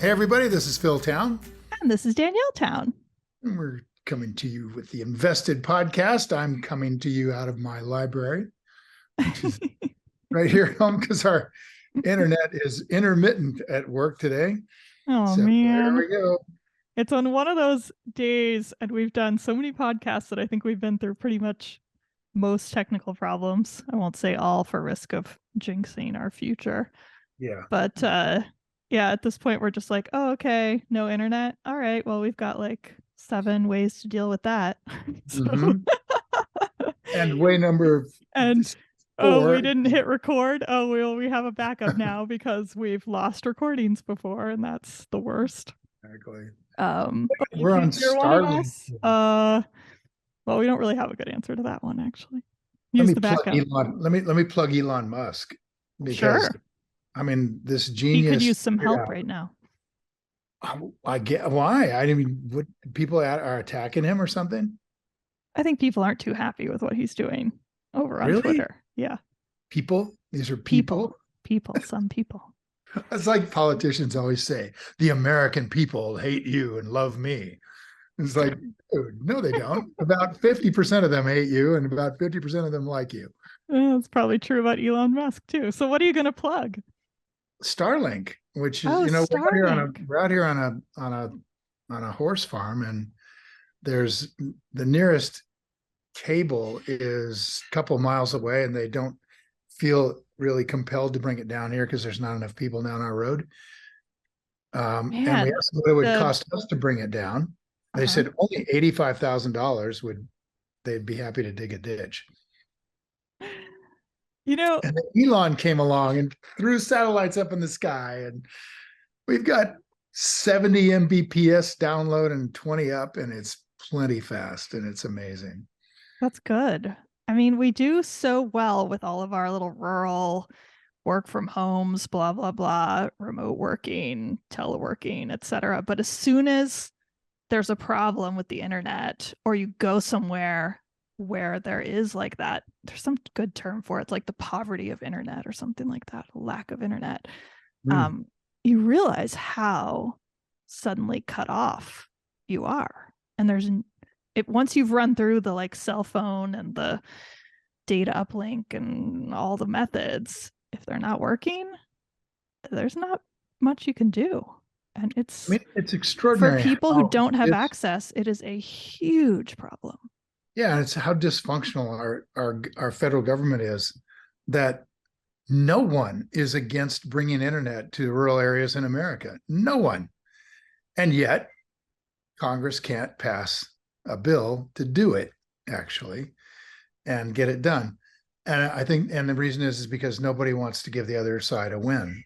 Hey everybody, this is Phil Town, And this is Danielle Town. and we're coming to you with the InvestED podcast. I'm coming to you out of my library, which is right here at home because our internet is intermittent at work today. Oh So there man. we go. It's on one of those days, and we've done so many podcasts that I think we've been through pretty much most technical problems. I won't say all for risk of jinxing our future. Yeah. But yeah, at this point we're just like, oh, okay, no internet. All right, well, we've got like 7 ways to deal with that. So Mhm. And way number and oh, we 4. didn't hit record. Oh, we have a backup now because we've lost recordings before, and that's the worst. Exactly. But We're on if you're one of Starlink. us, well, we don't really have a good answer to that one, actually. Let Use me the plug backup. Elon. Let me plug Elon Musk because Sure. I mean this He could genius use some figured help out. right now. I get why. I mean, what people are attacking him or something? I think people aren't too happy with what he's doing over on Really? Twitter. Yeah. People? These are People. people? Some people. It's like politicians always say, the American people hate you and love me. It's like, dude, no, they don't. About 50% of them hate you and about 50% of them like you. That's probably true about Elon Musk too. So what are you going to plug? Starlink, which is, Oh, Starlink. we're out here on a horse farm, and there's the nearest cable is a couple miles away, and they don't feel really compelled to bring it down here because there's not enough people down our road. And we Man, asked what it would the cost us to bring it down. They uh-huh. said only $85,000 would they'd be happy to dig a ditch. You know, And then Elon came along and threw satellites up in the sky, and we've got 70 Mbps download and 20 up, and it's plenty fast, and it's amazing. that's good. I mean, we do so well with all of our little rural work from homes, blah, blah, blah, remote working, teleworking, etc. But as soon as there's a problem with the internet or you go somewhere where there is like that, there's some good term for it. It's like the poverty of internet or something like that, lack of internet. Mm. You realize how suddenly cut off you are. And there's it once you've run through the like cell phone and the data uplink and all the methods, if they're not working, there's not much you can do. And I it's mean, it's for extraordinary people who how don't have it's access, it is a huge problem. yeah, it's how dysfunctional our federal government is that no one is against bringing internet to rural areas in America. No one. And yet Congress can't pass a bill to do it actually and get it done. And I think, and the reason is because nobody wants to give the other side a win,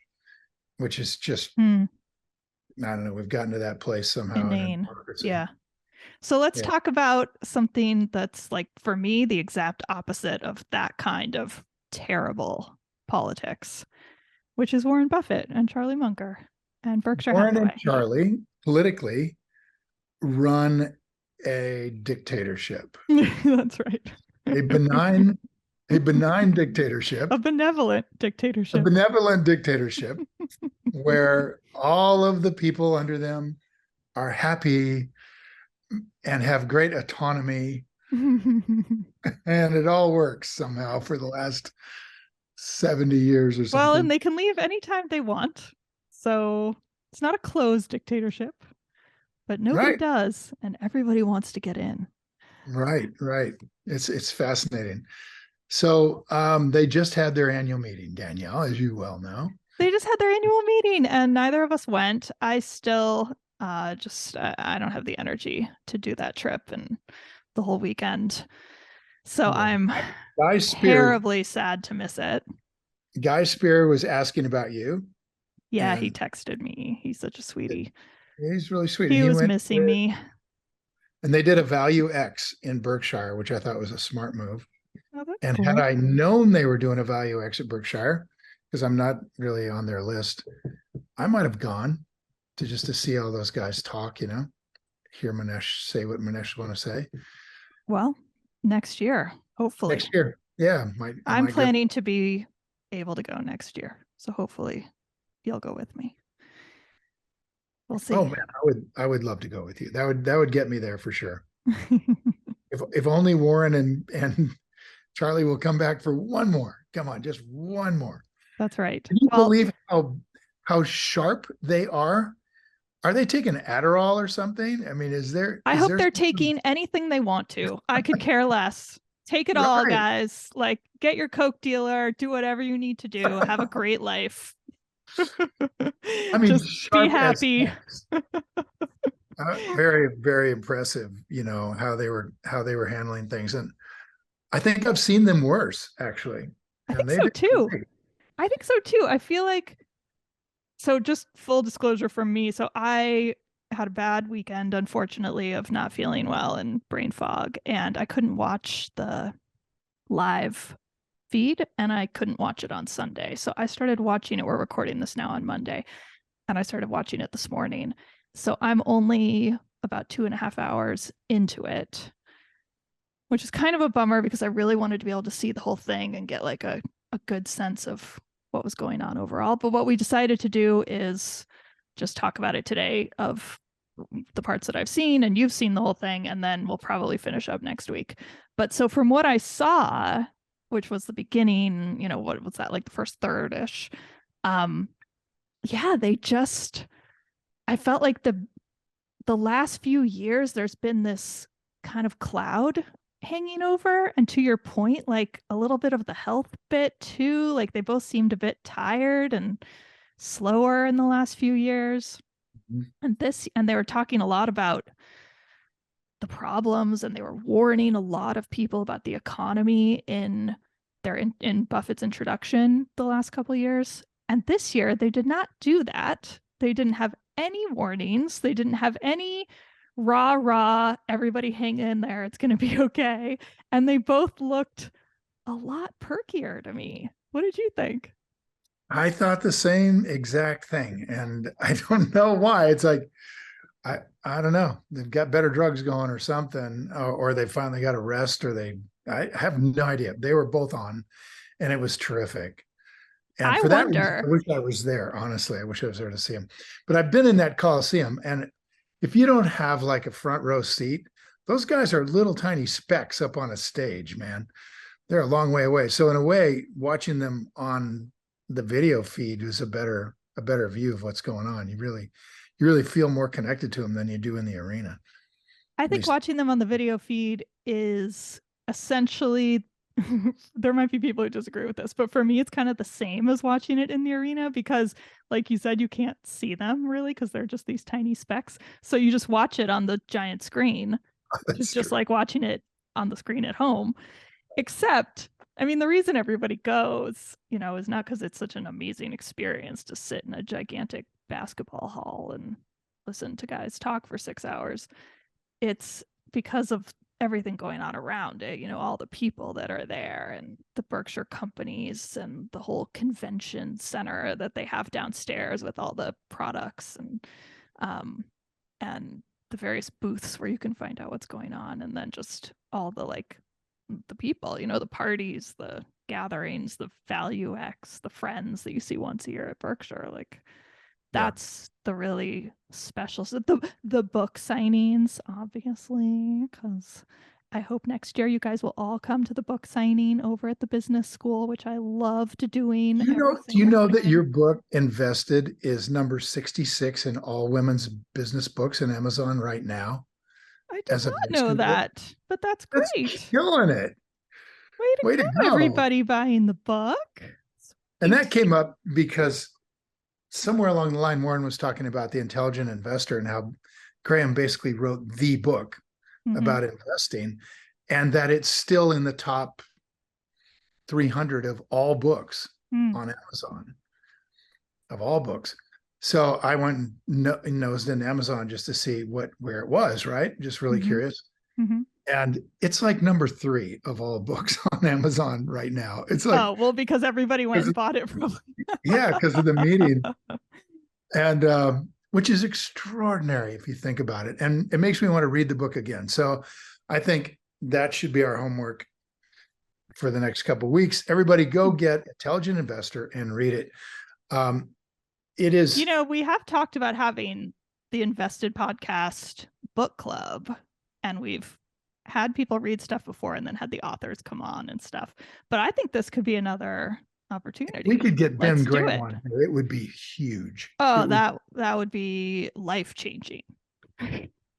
which is just, I don't know, we've gotten to that place somehow in Inane. democracy. Yeah. So let's Yeah. talk about something that's like, for me, the exact opposite of that kind of terrible politics, which is Warren Buffett and Charlie Munger and Berkshire Warren and Hathaway. Charlie politically run a dictatorship, That's right. a benign, a benign dictatorship, A benevolent a dictatorship. benevolent dictatorship where all of the people under them are happy and have great autonomy, and it all works somehow for the last 70 years or Well, something. and they can leave anytime they want. So it's not a closed dictatorship, but nobody Right, does, and everybody wants to get in. right. It's fascinating. So they just had their annual meeting, Danielle, as you well know. They just had their annual meeting, and neither of us went. I still just I don't have the energy to do that trip and the whole weekend. So Yeah. I'm Guy Spear, terribly sad to miss it. Guy Spear was asking about you, Yeah, he and texted me. He's such a sweetie. he's really sweet. And He he was went missing me. and they did a value X in Berkshire, which I thought was a smart move. Oh, that's And had cool. I known they were doing a value X at Berkshire, because I'm not really on their list, I might have gone to just to see all those guys talk, hear Manesh say what Manesh want to say. Well, next year, hopefully. Next year. Yeah. I'm planning to be able to go next year. So hopefully you'll go with me. We'll Oh see. man, I would love to go with you. That would get me there for sure. If only Warren and Charlie will come back for one more. Come on, just one more. That's right. Can you Well, believe how sharp they are? Are they taking Adderall or something? I mean, is there I is hope there they're taking anything they want to. I could care less. Take it all, right? guys. Like, get your Coke dealer, do whatever you need to do. Have a great life. I mean, Just be sharp as happy. heck. Very, very impressive, how they were handling things. And I think I've seen them worse, actually. I And think they so did too. great. I think so too. I feel like, so just full disclosure from me. So I had a bad weekend, unfortunately, of not feeling well and brain fog, and I couldn't watch the live feed and I couldn't watch it on Sunday. So I started watching it. We're recording this now on Monday, and I started watching it this morning. So I'm only about 2.5 hours into it, which is kind of a bummer because I really wanted to be able to see the whole thing and get like a good sense of what was going on overall. But what we decided to do is just talk about it today, of the parts that I've seen, and you've seen the whole thing, and then we'll probably finish up next week. But so from what I saw, which was the beginning, what was that, like the first third-ish? Yeah, I felt like the last few years there's been this kind of cloud hanging over, and to your point, like a little bit of the health bit too. Like they both seemed a bit tired and slower in the last few years. Mhm. And they were talking a lot about the problems, and they were warning a lot of people about the economy in Buffett's introduction the last couple of years. And this year they did not do that. They didn't have any warnings. They didn't have any rah, everybody hang in there, it's going to be okay. And they both looked a lot perkier to me. What did you think? I thought the same exact thing. And I don't know why. It's like, I don't know. They've got better drugs going or something, or they finally got a rest, I have no idea. They were both on, and it was terrific. And I for that reason, I wonder. wish I was there. Honestly, I wish I was there to see him. But I've been in that Coliseum, and if you don't have like a front row seat, those guys are little tiny specks up on a stage, man. They're a long way away. So in a way, watching them on the video feed is a better view of what's going on. You really feel more connected to them than you do in the arena. I At think least watching them on the video feed is essentially, there might be people who disagree with this, but for me, it's kind of the same as watching it in the arena because, like you said, you can't see them really because they're just these tiny specks. So you just watch it on the giant screen, which is that's just true. like watching it on the screen at home. Except, I mean, the reason everybody goes, is not because it's such an amazing experience to sit in a gigantic basketball hall and listen to guys talk for 6 hours. It's because of everything going on around it, all the people that are there and the Berkshire companies and the whole convention center that they have downstairs with all the products um and the various booths where you can find out what's going on, and then just all the like the people, the parties, the gatherings, the value X, the friends that you see once a year at Berkshire. Like Yeah. that's the really special. So the book signings, obviously, because I hope next year you guys will all come to the book signing over at the business school, which I loved doing Do you every know, do you single know that year. your book Invested is number 66 in all women's business books in Amazon right now I did as of not know yesterday? that, but that's That's great. killing it. Way to Way to go, go. everybody buying the book. And that Sweet. came up because somewhere along the line, Warren was talking about the intelligent investor and how Graham basically wrote the book Mm-hmm. about investing, and that it's still in the top 300 of all books Mm. on Amazon, of all books. So I went and nosed in Amazon just to see where it was, right? Just really Mm-hmm. curious. Mm-hmm. And it's like number 3 of all books on Amazon right now. It's like, Oh, well, because everybody went and 'cause- bought it from. yeah, because of the meeting. And which is extraordinary if you think about it. And it makes me want to read the book again. So I think that should be our homework for the next couple of weeks. Everybody go get Intelligent Investor and read it. It is, We have talked about having the InvestED podcast book club, and we've had people read stuff before and then had the authors come on and stuff. But I think this could be another opportunity. We could get Ben Let's do Graham it. on here. It would be huge. Oh, that would be life-changing.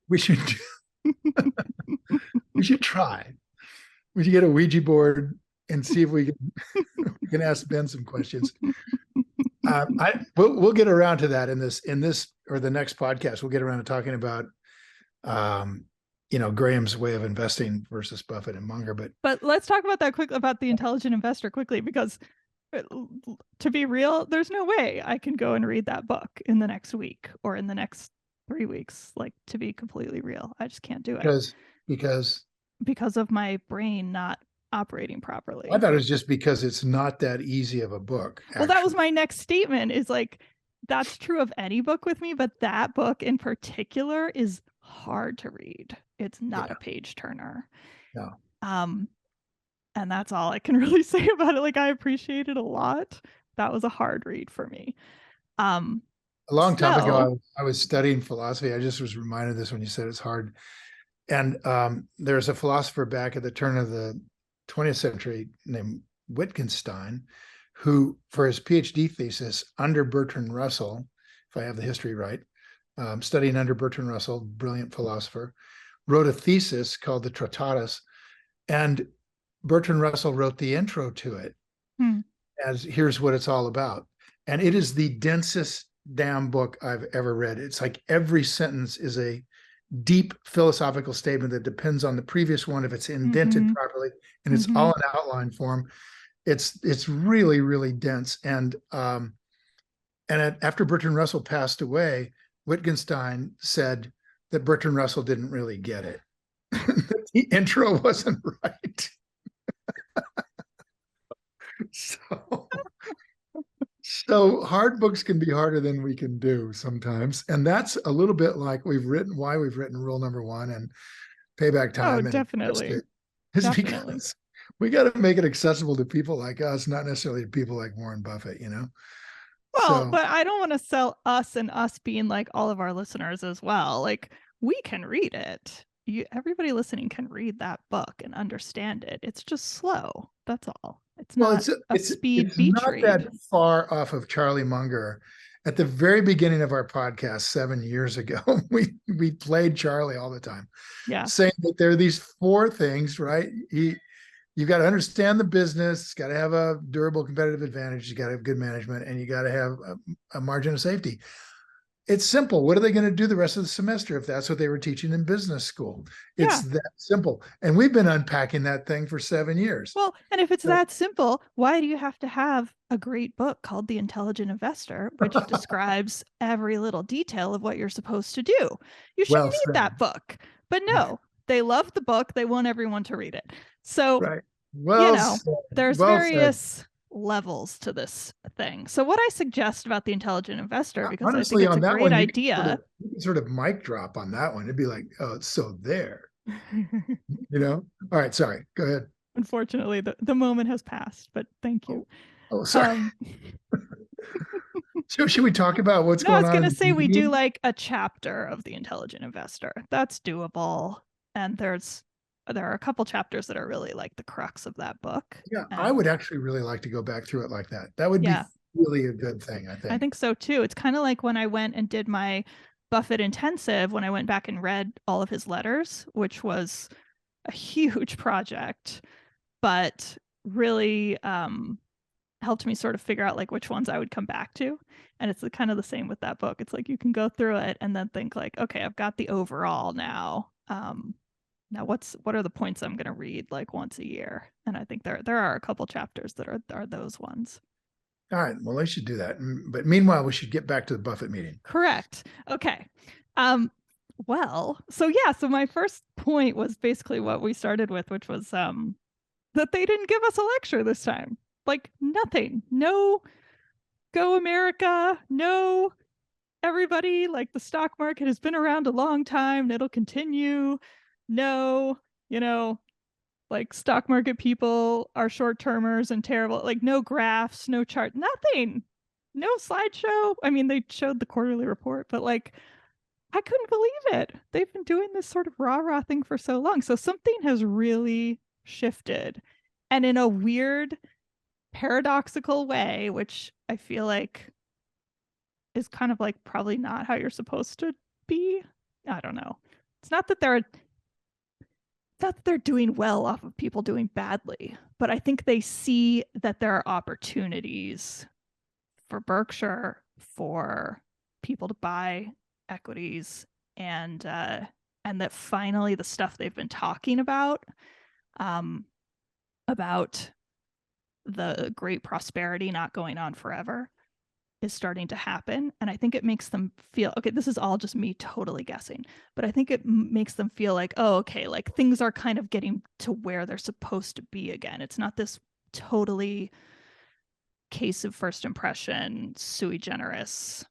We should we should try. We should get a Ouija board and see if we can ask Ben some questions. We'll get around to that in this or the next podcast. We'll get around to talking about Graham's way of investing versus Buffett and Munger. But let's talk about that quick, about the intelligent investor quickly, because to be real, there's no way I can go and read that book in the next week or in the next 3 weeks. Like, to be completely real, I just can't do it because of my brain not operating properly. I thought it was just because it's not that easy of a book. Actually. Well, that was my next statement, is like, that's true of any book with me, but that book in particular is hard to read. It's not a page turner. No. And that's all I can really say about it. Like, I appreciate it a lot. That was a hard read for me. A long time ago, I was studying philosophy. I just was reminded of this when you said it's hard. And there's a philosopher back at the turn of the 20th century named Wittgenstein, who, for his PhD thesis under Bertrand Russell, if I have the history right, studying under Bertrand Russell, brilliant philosopher, wrote a thesis called the Tractatus, and Bertrand Russell wrote the intro to it as here's what it's all about. And it is the densest damn book I've ever read. It's like every sentence is a deep philosophical statement that depends on the previous one if it's indented properly, and it's all in outline form. It's really, really dense. And after Bertrand Russell passed away, Wittgenstein said that Bertrand Russell didn't really get it. The intro wasn't right. So hard books can be harder than we can do sometimes. And that's a little bit like why we've written rule number 1 and payback time. Oh, definitely. Because we got to make it accessible to people like us, not necessarily to people like Warren Buffett, Well, but I don't want to sell us and us being like all of our listeners as well. Like, we can read it. Everybody listening can read that book and understand it. It's just slow. That's all. It's not a speed beach read. It's not that far off of Charlie Munger. At the very beginning of our podcast 7 years ago, we played Charlie all the time, saying that there are these 4 things, right? You've got to understand the business. It's got to have a durable competitive advantage. You got to have good management, and you got to have a margin of safety. It's simple. What are they going to do the rest of the semester if that's what they were teaching in business school? It's that simple. And we've been unpacking that thing for 7 years. Well, and if it's that simple, why do you have to have a great book called The Intelligent Investor, which describes every little detail of what you're supposed to do? You should need that book. But no, they love the book. They want everyone to read it. So, there's various levels to this thing. So what I suggest about the Intelligent Investor, because honestly, I think it's a great idea. You can sort of mic drop on that one. It'd be like, oh, it's so there. All right, sorry. Go ahead. Unfortunately, the moment has passed, but thank you. Oh, sorry. So should we talk about what's going on? I was going to say we do like a chapter of the Intelligent Investor. That's doable. And there are a couple chapters that are really like the crux of that book. Yeah, I would actually really like to go back through it like that. That would be really a good thing, I think. I think so too. It's kind of like when I went and did my Buffett intensive, when I went back and read all of his letters, which was a huge project, but really helped me sort of figure out like which ones I would come back to. And it's kind of the same with that book. It's like you can go through it and then think like, okay, I've got the overall now. Now, what are the points I'm going to read like once a year? And I think there are a couple chapters that are those ones. All right. Well, they should do that. But meanwhile, we should get back to the Buffett meeting. Correct. Okay. Well, so my first point was basically what we started with, which was that they didn't give us a lecture this time. Like nothing. No Go America. No everybody. Like the stock market has been around a long time and it'll continue. No, like stock market people are short-termers and terrible. Like no graphs, no chart, nothing. No slideshow. I mean, they showed the quarterly report, but like, I couldn't believe it. They've been doing this sort of rah-rah thing for so long. So something has really shifted. And in a weird, paradoxical way, which I feel like is kind of like probably not how you're supposed to be. I don't know. It's not that they're doing well off of people doing badly, but I think they see that there are opportunities for Berkshire, for people to buy equities, and that finally the stuff they've been talking um, about the great prosperity not going on forever is starting to happen. And I think it makes them feel, okay, this is all just me totally guessing, but I think it makes them feel like, oh, okay, like things are kind of getting to where they're supposed to be again. It's not this totally case of first impression, sui generis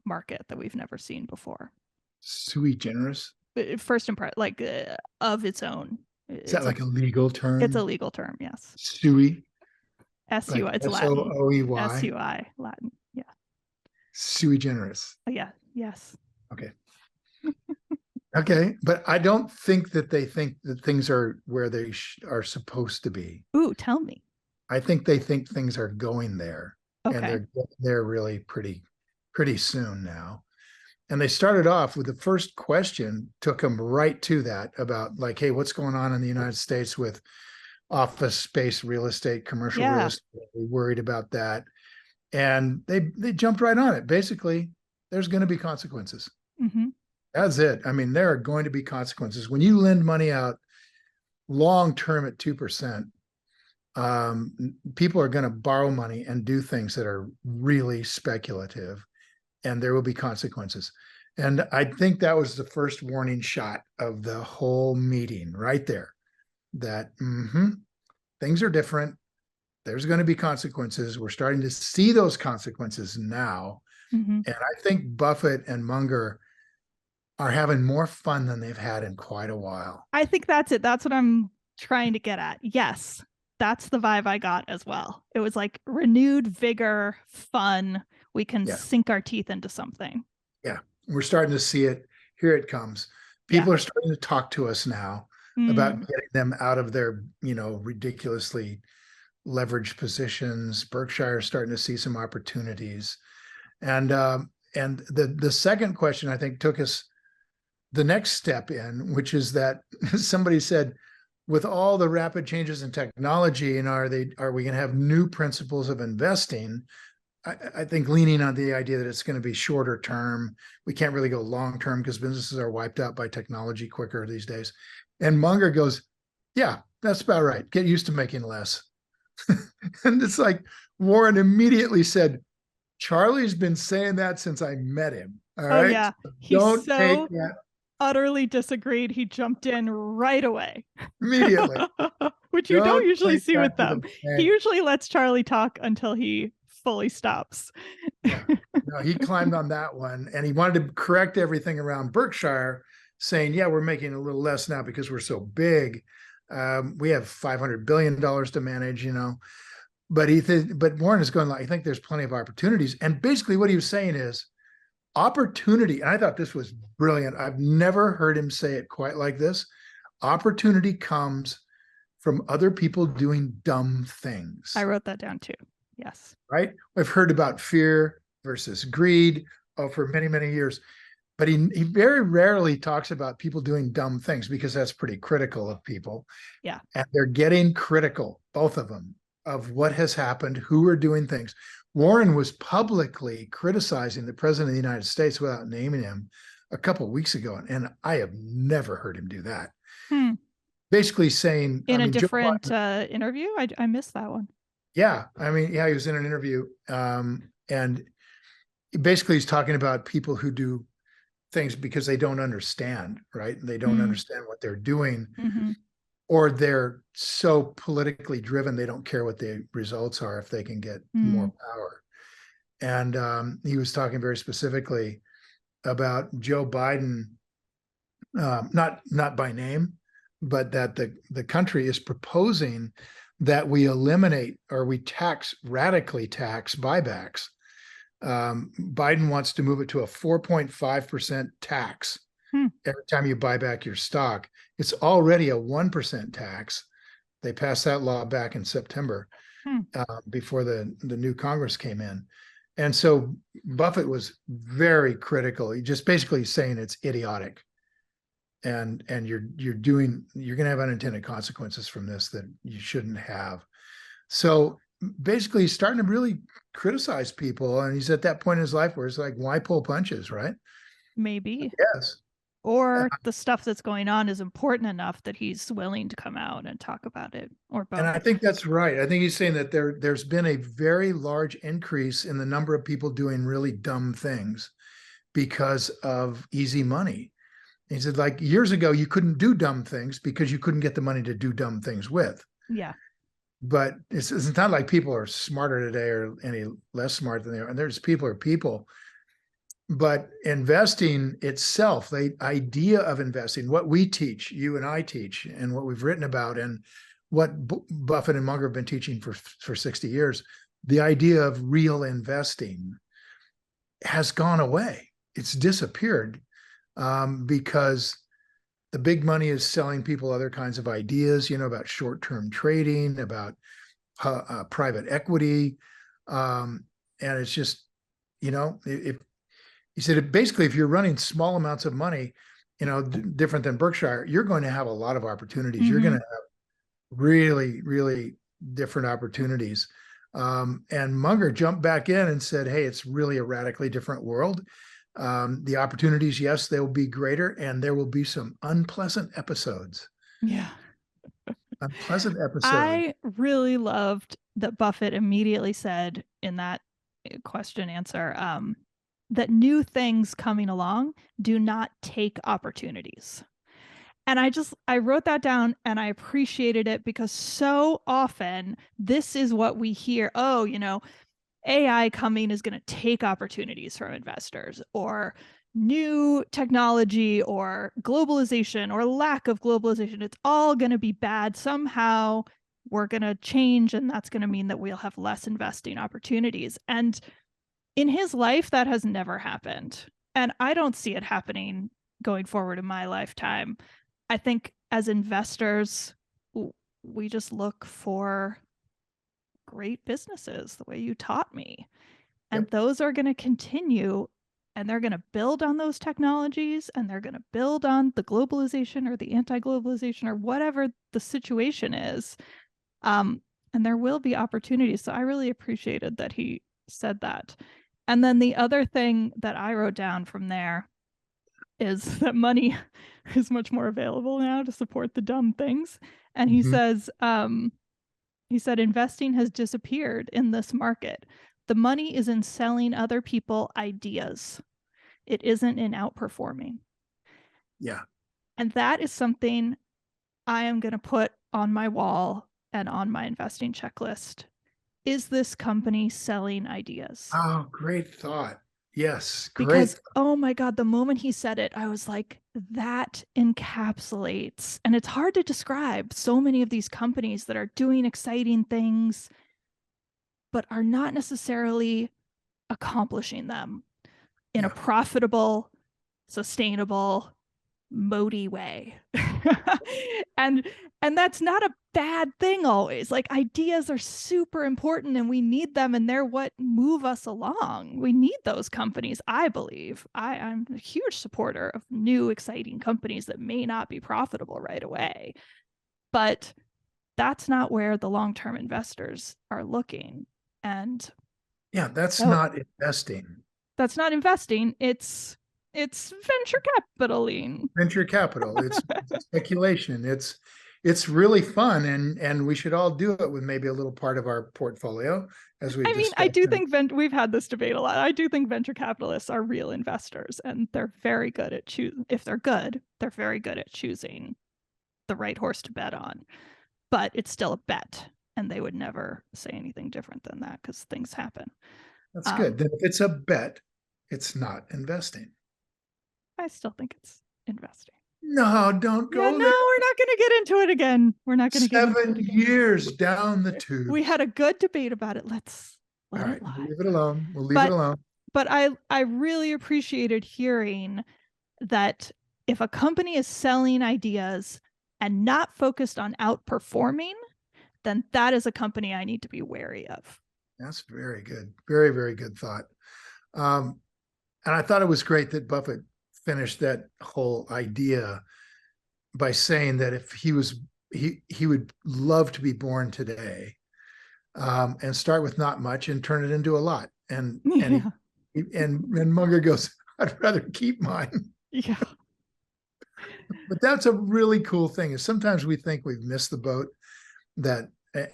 market that we've never seen before. Sui generis? First impression, like of its own. Is that like a legal term? It's a legal term, yes. Sui? S-U-I, Like it's Latin. S-O-O-E-Y? S-U-I, Latin, yeah. Sui generis. Oh, yeah, yes. Okay. Okay, but I don't think that they think that things are where they are supposed to be. Ooh, tell me. I think they think things are going there, and Okay. they're really pretty soon now. And they started off with the first question, took them right to that about like, hey, what's going on in the United States with office space, real estate, commercial real estate? We're worried about that, and they jumped right on it. Basically, there's going to be consequences. Mm-hmm. That's it. I mean, there are going to be consequences when you lend money out long term at 2%. People are going to borrow money and do things that are really speculative, and there will be consequences. And I think that was the first warning shot of the whole meeting right there, that things are different. There's going to be consequences. We're starting to see those consequences now. Mm-hmm. And I think Buffett and Munger are having more fun than they've had in quite a while. I think that's it. That's what I'm trying to get at. Yes, that's the vibe I got as well. It was like renewed vigor, fun. We can sink our teeth into something. Yeah, we're starting to see it. Here it comes. People are starting to talk to us now about getting them out of their, ridiculously leveraged positions. Berkshire is starting to see some opportunities. And the second question, I think, took us the next step in, which is that somebody said, with all the rapid changes in technology, and are we going to have new principles of investing? I think leaning on the idea that it's going to be shorter term. We can't really go long term because businesses are wiped out by technology quicker these days. And Munger goes, yeah, that's about right. Get used to making less. And it's like Warren immediately said, Charlie's been saying that since I met him. All right. Yeah. Don't take that. Utterly disagreed. He jumped in right away. Immediately. Which you don't usually see with them. He usually lets Charlie talk until he fully stops. Yeah. No, he climbed on that one, and he wanted to correct everything around Berkshire, saying, yeah, we're making a little less now because we're so big. We have $500 billion to manage, but but Warren is going like, I think there's plenty of opportunities. And basically what he was saying is opportunity. And I thought this was brilliant. I've never heard him say it quite like this. Opportunity comes from other people doing dumb things. I wrote that down too. Yes. Right. We've heard about fear versus greed for many, many years, but he very rarely talks about people doing dumb things because that's pretty critical of people. Yeah. And they're getting critical, both of them, of what has happened, who are doing things. Warren was publicly criticizing the president of the United States without naming him a couple of weeks ago. And I have never heard him do that. Basically saying in a different interview. I missed that one. Yeah. He was in an interview. And basically he's talking about people who do things because they don't understand, right? They don't understand what they're doing, or they're so politically driven, they don't care what the results are if they can get more power. And he was talking very specifically about Joe Biden, not by name, but that the country is proposing that we eliminate or we radically tax buybacks. Biden wants to move it to a 4.5% tax every time you buy back your stock. It's already a 1% tax. They passed that law back in September before the new Congress came in. And so Buffett was very critical. He just basically saying it's idiotic. And you're going to have unintended consequences from this that you shouldn't have. So basically he's starting to really criticize people. And he's at that point in his life where it's like, why pull punches, right? Maybe. Yes. Or the stuff that's going on is important enough that he's willing to come out and talk about it, or both. And I think that's right. I think he's saying that there's been a very large increase in the number of people doing really dumb things because of easy money. He said, like years ago, you couldn't do dumb things because you couldn't get the money to do dumb things with. Yeah. But it's not like people are smarter today or any less smart than they are. And there's people are people. But investing itself, the idea of investing, what we teach, you and I teach, and what we've written about, and what Buffett and Munger have been teaching for 60 years, the idea of real investing has gone away. It's disappeared because the big money is selling people other kinds of ideas, about short-term trading, about private equity. And it's just, if he said, basically, if you're running small amounts of money, different than Berkshire, you're going to have a lot of opportunities. You're going to have really, really different opportunities. And Munger jumped back in and said, hey, it's really a radically different world. The opportunities, yes, they will be greater, and there will be some unpleasant episodes. Yeah. Unpleasant episodes. I really loved that Buffett immediately said in that question answer, that new things coming along do not take opportunities. And I wrote that down and I appreciated it because so often this is what we hear. Oh, AI coming is going to take opportunities from investors, or new technology, or globalization, or lack of globalization. It's all going to be bad. Somehow we're going to change, and that's going to mean that we'll have less investing opportunities. And in his life, that has never happened. And I don't see it happening going forward in my lifetime. I think as investors, we just look for great businesses, the way you taught me. And those are going to continue, and they're going to build on those technologies, and they're going to build on the globalization or the anti-globalization or whatever the situation is. And there will be opportunities. So I really appreciated that he said that. And then the other thing that I wrote down from there is that money is much more available now to support the dumb things. And he says, he said, investing has disappeared in this market. The money is in selling other people ideas. It isn't in outperforming. Yeah. And that is something I am going to put on my wall and on my investing checklist. Is this company selling ideas? Oh, great thought. Yes. Great. Because, oh my God, the moment he said it, I was like, that encapsulates, and it's hard to describe so many of these companies that are doing exciting things, but are not necessarily accomplishing them in a profitable, sustainable, moody way. and that's not a bad thing always. Like, ideas are super important and we need them, and they're what move us along. We need those companies, I believe. I'm a huge supporter of new, exciting companies that may not be profitable right away. But that's not where the long-term investors are looking. And that's not investing. That's not investing. It's venture capitaling. Venture capital. It's speculation. It's really fun, and we should all do it with maybe a little part of our portfolio, as we. I do think we've had this debate a lot. I do think venture capitalists are real investors, and they're very good at if they're good, they're very good at choosing the right horse to bet on. But it's still a bet, and they would never say anything different than that because things happen. That's good. Then if it's a bet, it's not investing. I still think it's investing. No, don't go there. No, we're not going to get into it again. We're not going to get into it again. 7 years down the tube. We had a good debate about it. Let's let it lie. Leave it alone. We'll leave it alone. but I really appreciated hearing that if a company is selling ideas and not focused on outperforming, then that is a company I need to be wary of. That's very good. Very, very good thought. And I thought it was great that Buffett finished that whole idea by saying that if he would love to be born today, and start with not much and turn it into a lot. And Yeah. and Munger goes, I'd rather keep mine. Yeah. But that's a really cool thing. Is sometimes we think we've missed the boat.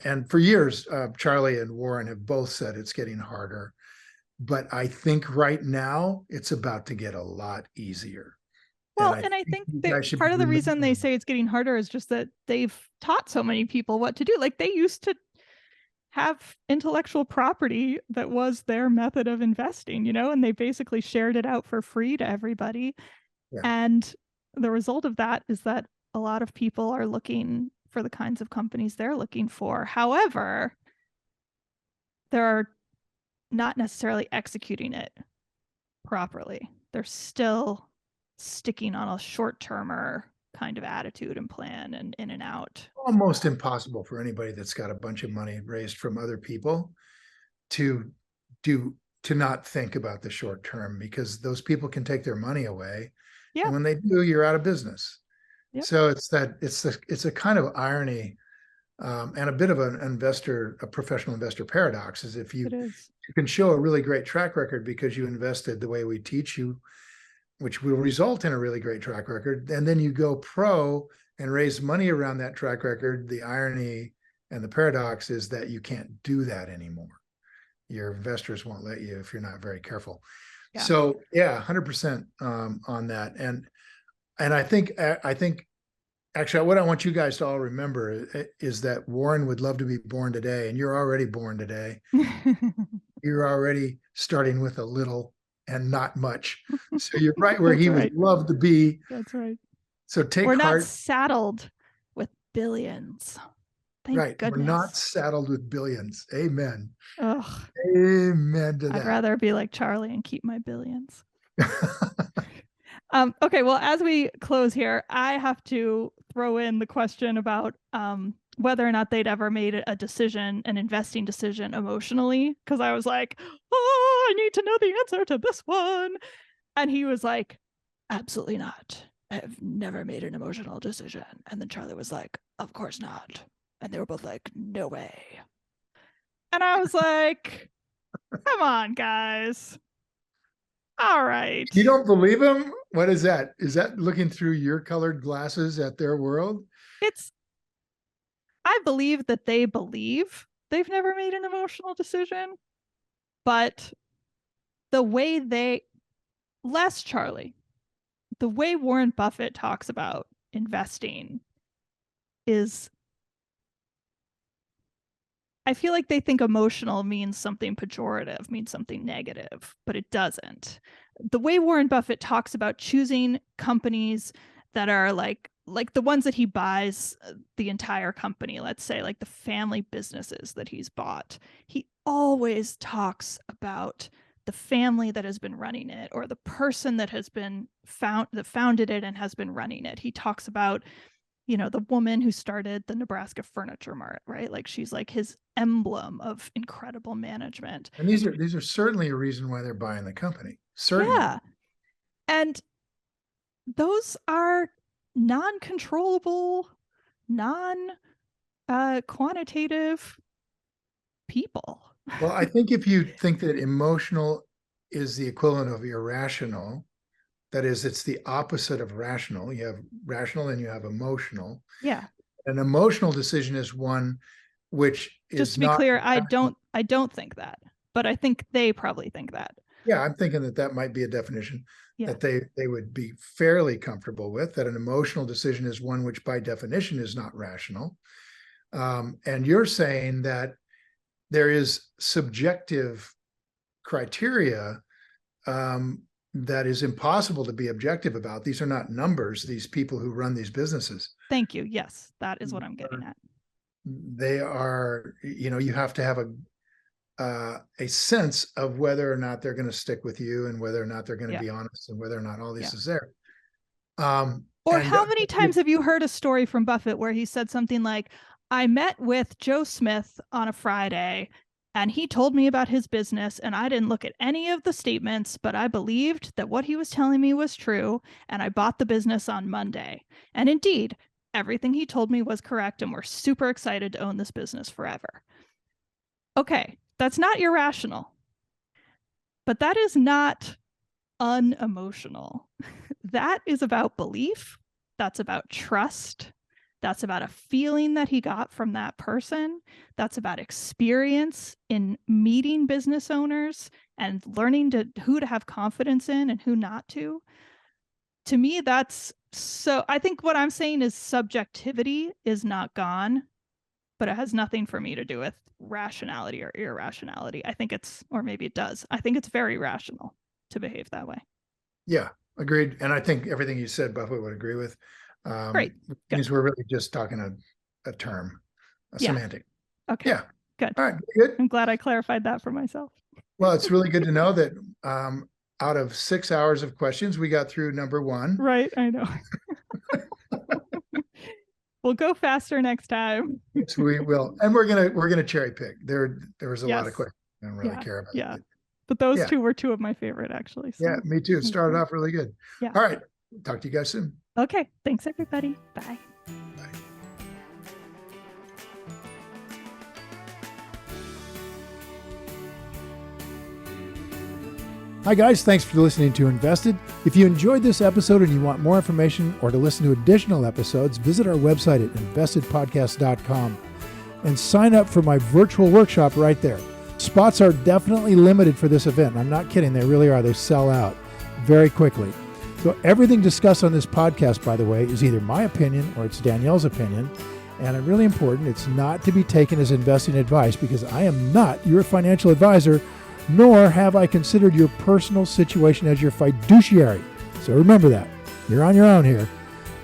And for years, Charlie and Warren have both said it's getting harder. But I think right now it's about to get a lot easier. Well, and I think that part of the reason they say it's getting harder is just that they've taught so many people what to do. Like they used to have intellectual property that was their method of investing, and they basically shared it out for free to everybody. Yeah. And the result of that is that a lot of people are looking for the kinds of companies they're looking for. However, they're not necessarily executing it properly. They're still sticking on a short-termer kind of attitude and plan and in and out. Almost impossible for anybody that's got a bunch of money raised from other people to not think about the short term, because those people can take their money away. Yeah. And when they do, you're out of business. Yep. So it's a kind of irony, and a bit of a professional investor paradox is if you can show a really great track record because you invested the way we teach you, which will result in a really great track record, and then you go pro and raise money around that track record. The irony and the paradox is that you can't do that anymore. Your investors won't let you if you're not very careful. Yeah. So yeah, 100% on that. And I think actually what I want you guys to all remember is that Warren would love to be born today, and you're already born today. You're already starting with a little and not much. So you're right where he would love to be. That's right. So we're not saddled with billions. Thank goodness. We're not saddled with billions. Amen. Ugh. Amen to that. I'd rather be like Charlie and keep my billions. Okay, well, as we close here, I have to throw in the question about whether or not they'd ever made a decision, an investing decision emotionally, because I was like, oh, I need to know the answer to this one. And he was like, absolutely not. I have never made an emotional decision. And then Charlie was like, of course not. And they were both like, no way. And I was like, come on, guys. All right. You don't believe him? What is that? Is that looking through your colored glasses at their world? I believe that they believe they've never made an emotional decision, but the way less Charlie, the way Warren Buffett talks about investing is, I feel like they think emotional means something pejorative, means something negative, but it doesn't. The way Warren Buffett talks about choosing companies that are like the ones that he buys the entire company, let's say like the family businesses that he's bought, he always talks about the family that has been running it, or the person that has been founded it and has been running it. He talks about, the woman who started the Nebraska Furniture Mart, right? Like she's like his emblem of incredible management. And these are certainly a reason why they're buying the company. Certainly. Yeah. And those are non-controllable, non-quantitative people. Well, I think if you think that emotional is the equivalent of irrational, that is, it's the opposite of rational. You have rational and you have emotional. Yeah. An emotional decision is one which is just to be clear, I don't think that, but I think they probably think that. Yeah, I'm thinking that might be a definition that they would be fairly comfortable with, that an emotional decision is one which by definition is not rational. And you're saying that there is subjective criteria that is impossible to be objective about. These are not numbers, these people who run these businesses. Thank you. Yes, that is what I'm getting at. They are, you have to have a sense of whether or not they're going to stick with you and whether or not they're going to be honest and whether or not all this is there. Or how many times have you heard a story from Buffett where he said something like, I met with Joe Smith on a Friday and he told me about his business and I didn't look at any of the statements, but I believed that what he was telling me was true and I bought the business on Monday. And indeed, everything he told me was correct and we're super excited to own this business forever. Okay, that's not irrational, but that is not unemotional. That is about belief. That's about trust. That's about a feeling that he got from that person. That's about experience in meeting business owners and learning who to have confidence in and who not to. To me, I think what I'm saying is subjectivity is not gone, but it has nothing for me to do with rationality or irrationality. I think or maybe it does. I think it's very rational to behave that way. Yeah, agreed. And I think everything you said, Buffett would agree with. Great. Means we're really just talking a term, a semantic. Okay. Yeah. Good. All right. Good. I'm glad I clarified that for myself. Well, it's really good to know that out of 6 hours of questions, we got through number 1. Right. I know. We'll go faster next time. Yes, we will. And we're gonna cherry pick. There was a lot of questions I don't really care about. Yeah. But those two were two of my favorite, actually. So. Yeah, me too. It started off really good. Yeah. All right. Talk to you guys soon. Okay. Thanks, everybody. Bye. Bye. Hi guys, thanks for listening to InvestED. If you enjoyed this episode and you want more information or to listen to additional episodes, visit our website at investedpodcast.com and sign up for my virtual workshop right there. Spots are definitely limited for this event. I'm not kidding, they really are. They sell out very quickly. So everything discussed on this podcast, by the way, is either my opinion or it's Danielle's opinion. And really important, it's not to be taken as investing advice because I am not your financial advisor, nor have I considered your personal situation as your fiduciary. So remember that. You're on your own here.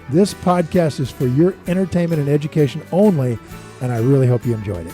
This podcast is for your entertainment and education only, and I really hope you enjoyed it.